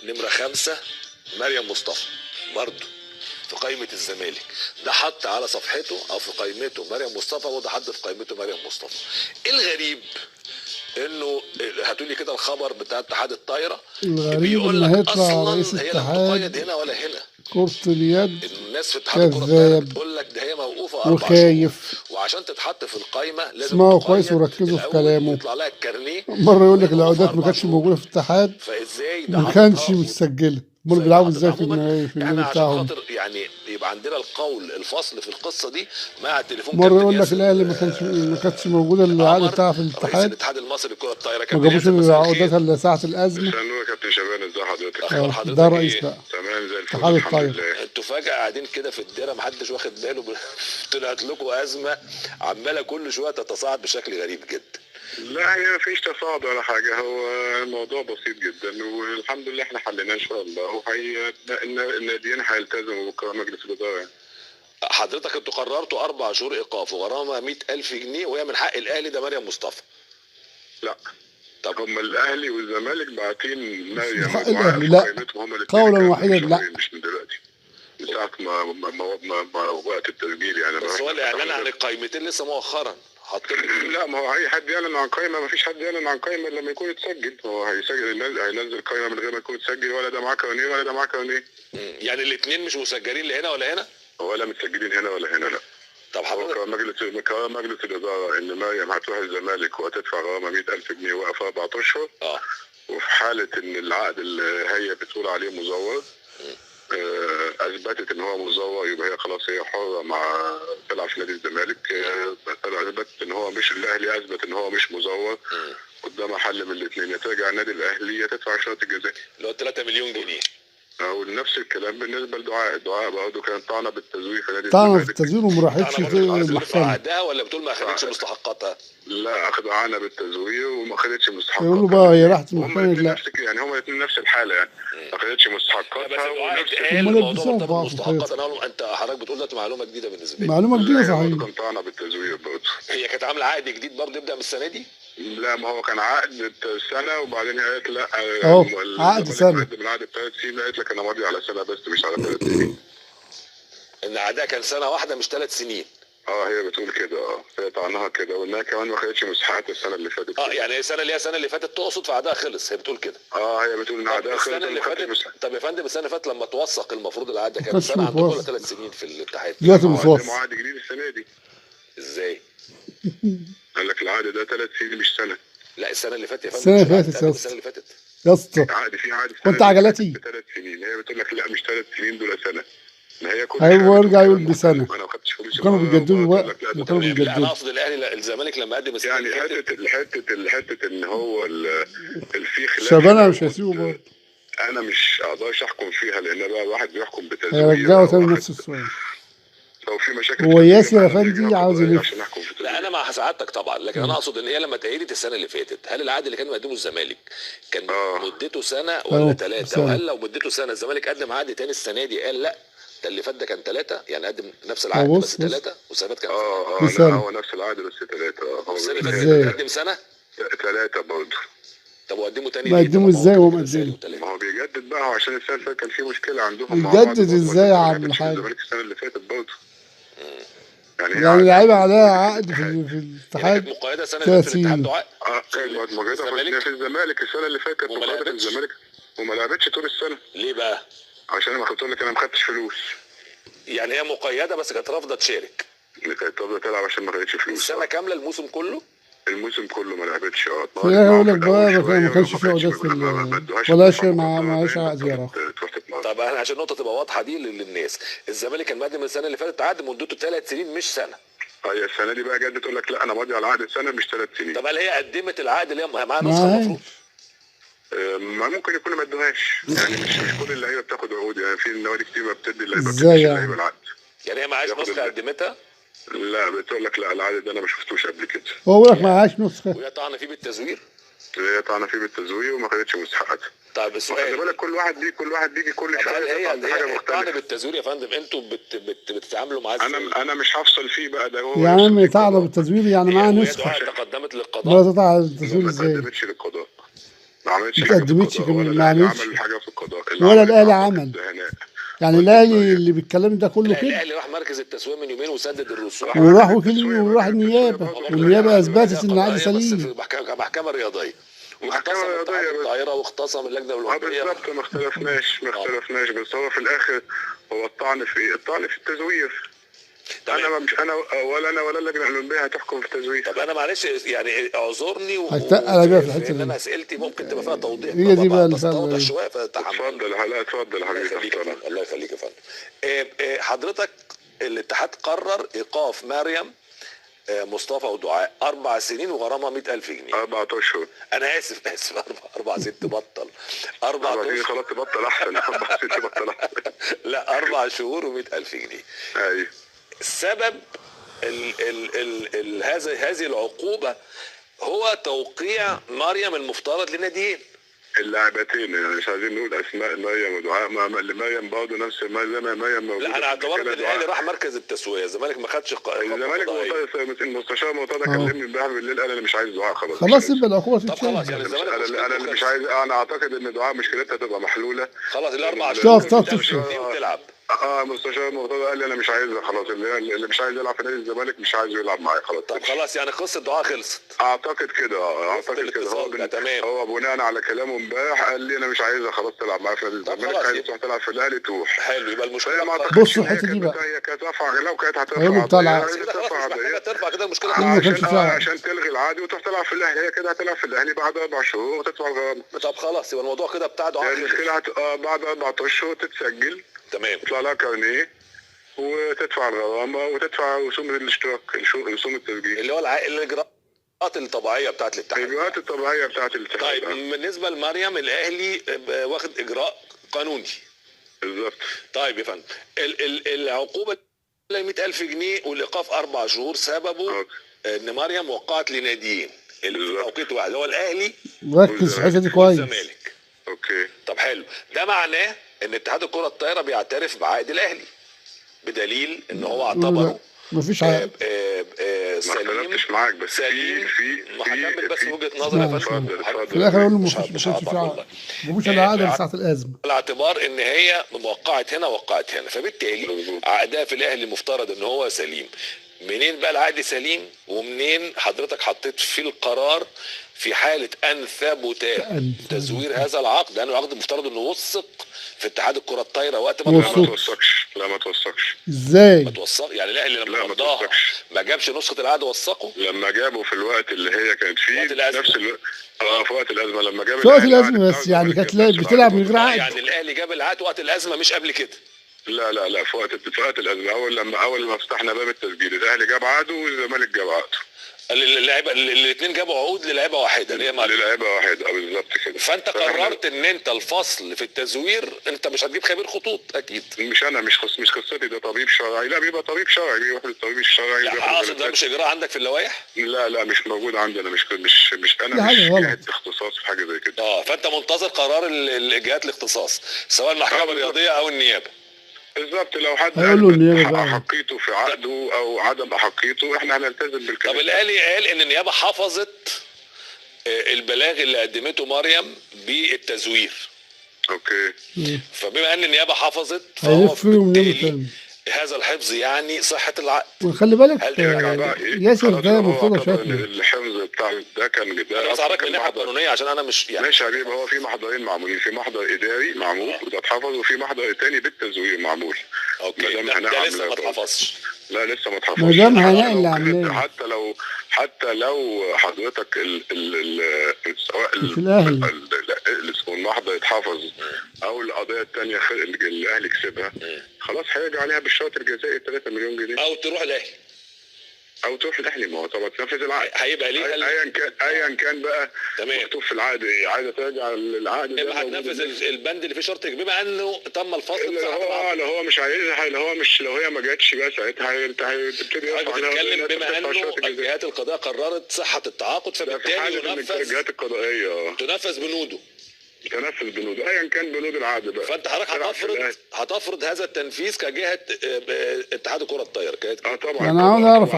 نمرة 5 مريم مصطفى برضه في قائمة الزمالك. ده حط على صفحته او في قائمته مريم مصطفى، وده حط في قائمته مريم مصطفى. الغريب انه هاتولي كده الخبر بتاع اتحاد الطايره، الغريب بيقول ان لك هيطلع رئيس اصلا هي لم تقيد اتحاد هنا ولا هنا. كرة اليد الناس في اتحاد الكره الطايره كذاب بتقول لك ده هي موقوفه 4 شهور، وخايف. وعشان تتحط في القايمه لازم اسمعوا كويس تقيد وركزوا في الاول كلامه. ويطلع لها الكارنيه، مرة يقول وهي لك موقوفه العقودات ما 4 كانتش شهور. موجودة في الاتحاد فازاي ده وما كانش حاططها متسجلة، امال ازاي ده بيلعبوا حاططها؟ ازاي في عموما النادي احنا عشان بتاعهم؟ خاطر يعني يبقى عندنا القول الفصل في القصه دي مع التليفون مرة كابتن يقول لك ياسر الاهلي ما كانتش موجودة العقد قمر بتاعها في رئيس الاتحاد، الاتحاد المصري للكره الطايره. ما كابتن جابوش ياسر مساء الخير. العقودات الا ساعة الأزمة. مساء النور يا كابتن شباب، ازي حضرتك؟ اخبار ده حضرتك رئيس ايه؟ بقى تمام زي الفل اتحاد الحمد الطايرة. لله. انتوا فجاه قاعدين كده في الديره محدش واخد باله طلعت لكم ازمه عماله كل شويه تتصاعد بشكل غريب جدا. لا هي مفيش تصاعد ولا حاجه، هو الموضوع بسيط جدا والحمد لله احنا حليناه ان شاء الله، وهي الناديين هيلتزموا بقرار مجلس الاداره. حضرتك انتوا قررتوا 4 شهور ايقاف وغرامه 100,000 جنيه، وهي من حق الاهلي ده مريم مصطفى. لا طب هم الاهلي والزمالك باعتين مريم حق ومعاها الأهلي في لا، قائمتهم هم الاثنين قولا واحدا لا. مش من دلوقتي، من ساعه ما وقت التسجيل يعني. بس هو الاعلان عن القائمتين لسه مؤخرا حاطين. لا ما هو اي حد يعلن عن قائمه، ما فيش حد يعلن عن قائمه لما يكون اتسجل. هو هينزل قائمه من غير ما يكون اتسجل، ولا ده معاه كارنيه ولا ده معاه كارنيه. يعني الاثنين مش مسجلين لا هنا ولا هنا؟ ولا متسجلين هنا ولا هنا لا. طب هو حضرتك قرار مجلس الاداره ان مريم هتروح الزمالك وهتدفع غرامه 100,000 جنيه وقف 4 اشهر. وفي حاله ان العقد اللي هي بتقول عليه مزور اثبتت ان هو مزور، يبقى هي خلاص هي حره مع تلعب في نادي الزمالك. اثبتت ان هو مش الاهلي، اثبت ان هو مش مزور، قدامها حل من الاثنين، يا ترجع النادي الاهلي يا تدفع شرط الجزاء اللي هو 3 مليون جنيه. ونفس الكلام بالنسبه لدعاء برضه كانت طعنه بالتزوير في نادي طعنه في الزمالك. التزوير وما راحتش في المحكمة. عقدها ولا بتقول ما اخدتش مستحقاتها؟ لا اخدعانا بالتزوير وما خدتش مستحقاتها. يقولوا بقى هي راحت هم المحكمة الاثنين لا. نفس يعني هم الاثنين نفس الحاله يعني، ما خدتش بس مستحقاتها دعاء ونفس اتقال هم الموضوع لبسوها في مرتبط بعض بالمستحقات. في انا اقول انت حضرتك بتقول دلوقتي معلومه جديده بالنسبه لي. معلومة جديدة لا برضه صحيح. كان طعنه بالتزوير برضه. هي كانت عامله عقد جديد برضه يبدا من السنه دي؟ لا ما هو كان عقد سنه وبعدين هي قالت لا اهو عقد سنة. من عقد ب3 سنين، قالت لك انا ماضي على سنه بس مش على 3 سنين. ان عقدها كان سنه واحده مش 3 سنين. هي بتقول كده. هي طعنها كده، وانها كمان ما خدتش مستحقات السنه اللي فاتت. يعني هي السنه اللي فاتت تقصد في عقدها خلص، هي بتقول كده. هي بتقول ان عقدها خلص. السنه اللي فاتت. طب يا فندم السنه اللي فاتت لما توثق المفروض العقد كان كانش سنه عندكم ولا متوثق. 3 سنين في الاتحاد؟ دلوقتي قدموا متوسط. عقد جديد السنه دي. ازاي؟ قال لك العقد ده 3 سنين مش سنه. لا السنه اللي فاتت يا فندم. السنة اللي فاتت يا السنه اللي فاتت يا اسطى. عقد في عقد وانت عجلاتي؟ ب3 سنين، هي بتقول لك لا مش 3 سنين دول سنه. ما هي كل ايوه يرجع يقول بسنة. انا ما خدتش فلوس وكانوا بيجددوا بقى وكانوا لا بيجددوا. انا اقصد الاهلي لا الزمالك لما قدم السنه يعني اللي فاتت حته ان هو في خلاف. شبانة مش هيسيبه برضه. انا مش اقدرش احكم فيها، لان بقى الواحد بيحكم بتزوير. هيرجعوا تاني نفس السؤال. لو في مشاكل هو ياسر افندي عاوز يلف. لا انا مع سعادتك طبعا، لكن انا اقصد ان هي لما تأيدت السنه اللي فاتت، هل العقد اللي كان مقدمه الزمالك كان مدته سنه ولا 3؟ وهل لو مدته سنه الزمالك قدم عقد تاني السنه دي قال لا ده اللي فات ده كان 3، يعني قدم نفس العقد بس 3 والسنه اللي فاتت كان لا هو نفس العقد بس 3. هو السنه اللي فاتت قدم سنه 3 برضه. طب وقدموا تاني ما قدموا ازاي وهو مقدم؟ ما هو بيجدد بقى عشان السنه اللي فاتت كان في مشكله عندهم. بيجدد ازاي يا عم الحاج؟ الزمالك السنه اللي فاتت برضه. يعني اللعيبه عليها عقد في الاتحاد كانت مقيده سنه في الاتحاد دعاء. كانت مقيده في الزمالك السنه اللي فاتت، كانت مقيده في الزمالك وما لعبتش طول السنه. ليه بقى؟ عشان انا قلت لك انا ما خدتش فلوس. يعني هي مقيده بس كانت رافضه تشارك. كانت رافضه تلعب عشان ما خدتش فلوس. السنه كامله الموسم كله؟ الموسم كله ما لعبتش. يقول لك بقى ما كانش في عقودات في ولا شيء معهاش عقد يا طب احنا عشان النقطه تبقى واضحه دي للناس، الزمالك كان مقدم السنه اللي فاتت عقد مدته 3 سنين مش سنه. هي السنه دي بقى جد تقول لك لا انا ماضي على عقد سنه مش 3 سنين. طب هل هي قدمت العقد اللي هي معاها نسخه المفروض؟ ما ممكن يكونوا ما ادوهاش، يعني مش كل اللعيبه بتاخد عقود، يعني في نوادي كتير ما بتدي اللعيبه العقد. يعني هي معهاش نسخه قدمتها؟ لا بتقول لك لا العقد ده انا ما شفتوش قبل كده. هو بيقول لك معهاش نسخه وهي طعنه فيه بالتزوير؟ هي طعنه فيه بالتزوير وما خدتش مستحقاتها. طب السؤال خلي بالك كل واحد بيجي كل شويه هي حاجه مختلفه. طعنه بالتزوير يا فندم انتوا بتتعاملوا معاه ازاي؟ انا مش هفصل فيه بقى ده. هو يا عم طعنه بالتزوير يعني معاه نسخه. تقدمت للقضاء؟ ما تطلع التزوير ازاي؟ ما تقدمتش للقضاء. ما عملتش ما حاجه في تقدمتش القضاء، ولا كمان، ما الاهلي عملتش، عمل حاجه في القضاء، ولا الاهلي عمل عمل. الدهانات. يعني الاهلي اللي بالكلام ده كله لا كده، الاهلي راح مركز التسويه من يومين وسدد الرسوم. وراح مركز وكيل التسوية، وراح مركز التسوية النيابه، برضه والنيابه رجع اثبتت ان العقد قضائيه بس سليم. في محكمه رياضيه، محكمة واختصم اتحاد رياضية بس. القاهره واختصم اللجنه الاولمبيه. بالظبط، ما اختلفناش بس هو في الاخر هو الطعن في ايه؟ الطعن في التزوير. انا مش انا ولا اللجنه الاولمبيه هتحكم في التزوير. طب انا معلش يعني اعذرني هتقل بقى في الحته ان انا دي، اسئلتي ممكن تبقى فيها توضيح، هي دي بقى بس توضح الفعل. شويه فتحمل. اتفضل اتفضل الله يخليك حبيبي. يا فندم، الله يخليك يا فندم. حضرتك الاتحاد قرر ايقاف مريم مصطفى ودعاء 4 سنين وغرامه 100,000 جنيه. 4 اشهر. انا اسف 4 سنين تبطل 4 4 سنين اشهر خلاص تبطل احسن. 4 سنين تبطل احسن. لا 4 شهور و100,000 جنيه. ايوه. السبب هذه العقوبه هو توقيع مريم المفترض لناديين. اللاعبتين يعني مش عايزين نقول اسماء مريم ودعاء، مريم برضه نفس ما زي ما مريم موجوده. لا انا اعتبرت ان الاهلي راح مركز التسويه، الزمالك ما خدش الزمالك المستشار مرتضى كلمني امبارح بالليل قال انا مش عايز دعاء خلاص. خلاص يبقى العقوبه طب خلاص تتشال. يعني الزمالك انا اللي مش عايز، انا اعتقد ان دعاء مشكلتها تبقى محلوله. خلاص الاربع شهر شهور تشهر وتلعب. مستشار مرتضى قال لي انا مش عايزها خلاص، اللي مش عايز يلعب في نادي الزمالك مش عايز يلعب معايا خلاص. طب خلاص يعني قصه دعاء خلصت. اعتقد كده هو بناء على كلامه امبارح قال لي انا مش عايزها خلاص تلعب معايا في نادي الزمالك، عايز تروح تلعب في الاهلي تروح. حلو يبقى المشكله بصوا الحته دي بقى، هي كانت رافعه، لو كانت هيقولوا بتاع العقد ترفع كده المشكله عشان تلغي العقد وتروح تلعب في الاهلي، هي كده هتلعب في الاهلي بعد 4 شهور وتدفع الغرامه. طب خلاص يبقى الموضوع كده بتاع دعاء. المشكله بعد 4 اشهر تتسجل، تمام، يطلع لها كارنيه وتدفع الغرامه وتدفع رسوم الاشتراك، رسوم التسجيل اللي هو الاجراءات الطبيعيه بتاعت الاتحاد. الاجراءات الطبيعيه بتاعت الاتحاد. طيب بالنسبه لمريم الاهلي واخد اجراء قانوني. بالظبط. طيب يا فندم العقوبه 100,000 جنيه والايقاف 4 شهور سببه ان مريم وقعت لناديين توقيت واحد هو الاهلي. ركز في الحته دي كويس. والزمالك. اوكي. طب حلو، ده معناه ان اتحاد الكره الطايره بيعترف بعقد الاهلي بدليل ان هو اعتبره مفيش عقد. ما اختلفتش معاك بس سليم. هكمل بس وجهه نظري يا فندم. في الاخر اقول له مفيش في عقد، مفيش الا عقد ساعه الازمه. الاعتبار ان هي وقعت هنا وقعت هنا، فبالتالي عقدها في الاهلي المفترض ان هو سليم. منين بقى العقد سليم ومنين حضرتك حطيت في القرار في حاله ان ثبت تزوير هذا العقد؟ لانه العقد المفترض انه وثق في اتحاد الكره الطايره وقت ما توثقش. لا ما توثقش. ازاي؟ ما توثق يعني الاهلي لما مضاها ما جابش نسخه العقد وثقه؟ لما جابوا في الوقت اللي هي كانت فيه نفس الوقت في وقت الازمه، لما جاب في وقت الازمه بس يعني كانت بتلعب من غير عقد. يعني الاهلي جاب العقد وقت الازمه مش قبل كده؟ لا في وقت الازمه، اول ما فتحنا باب التسجيل الاهلي جاب عقده والزمالك جاب عقده. اللعيبه الاثنين جابوا عقود للعيبه واحده للعيبه واحده بالظبط كده. فانت قررت ان انت الفصل في التزوير انت مش هتجيب خبير خطوط اكيد. مش انا مش قصتي، ده طبيب شرعي. لا بيبقى طبيب شرعي، بيروح للطبيب الشرعي. لا اقصد ده مش اجراء عندك في اللوائح؟ لا مش موجود عندنا، مش انا مش جهه اختصاص في حاجه زي كده. فانت منتظر قرار الجهات الاختصاص سواء المحكمه الرياضيه او النيابه. بالظبط، لو حد احقيته في عقده او عدم احقيته احنا هنلتزم بالكلام. طب الاهلي قال ان النيابه حفظت البلاغ اللي قدمته مريم بالتزوير. اوكي. فبما ان النيابه حفظت فهو بالتالي هذا الحفظ يعني صحه العقد. وخلي بالك ياسر ده مرتضى شكله الحفظ بتاع ده كان انا بسألك من الناحيه القانونيه عشان انا مش يعني ماشي يا حبيبي. هو في محضرين معمولين، في محضر اداري معمول وده اتحفظ، وفي محضر تاني بالتزوير معمول. اوكي ده لسه ما اتحفظش. لا لسه ما اتحفظش. ما دام هنلاقي اللي عاملاه حتى لو حضرتك سواء المحضر يتحفظ او القضيه الثانيه الاهلي كسبها خلاص هيرجع عليها بالشرط الجزائي 3 مليون جنيه او تروح الاهلي. ما هو طبعا تنفذ العقد هيبقى ليها ايا كان بقى مكتوب في العقد عايزه ترجع للعقد ده. يبقى هتنفذ البند اللي فيه شرط بما انه تم الفصل. لو هو مش عايزها، لو هي ما جاتش بقى ساعتها هتبتدي تتكلم بما انه الجهات القضائيه قررت صحه التعاقد فبالتالي الجهات القضائيه تنفذ بنوده. ايا كان بنود العقد بقى. فانت حضرتك هتفرض هذا التنفيذ كجهه اتحاد الكره الطايره. طبعا انا عاوز اعرف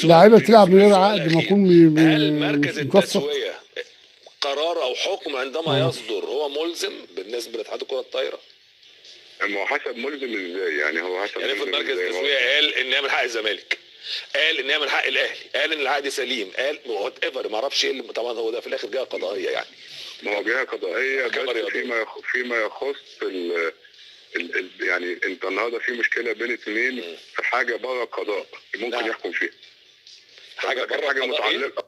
لاعيبه تلعب من غير عقد ما يكون هل مركز التسويه قرار او حكم عندما يصدر هو ملزم بالنسبه لاتحاد الكره الطايره؟ ما هو حسب ملزم ازاي يعني، هو حسب يعني افرض مركز التسويق قال ان هي من حق الزمالك، قال ان هي من حق الاهلي، قال ان العقد سليم، قال وات ايفر، ما اعرفش ايه طبعا هو ده في الاخر جهه قضائيه يعني. ما هو جهه قضائيه بس فيما يخص يعني انت النهارده في مشكله بين اثنين في حاجه بره القضاء ممكن يحكم فيها. حاجه بره القضاء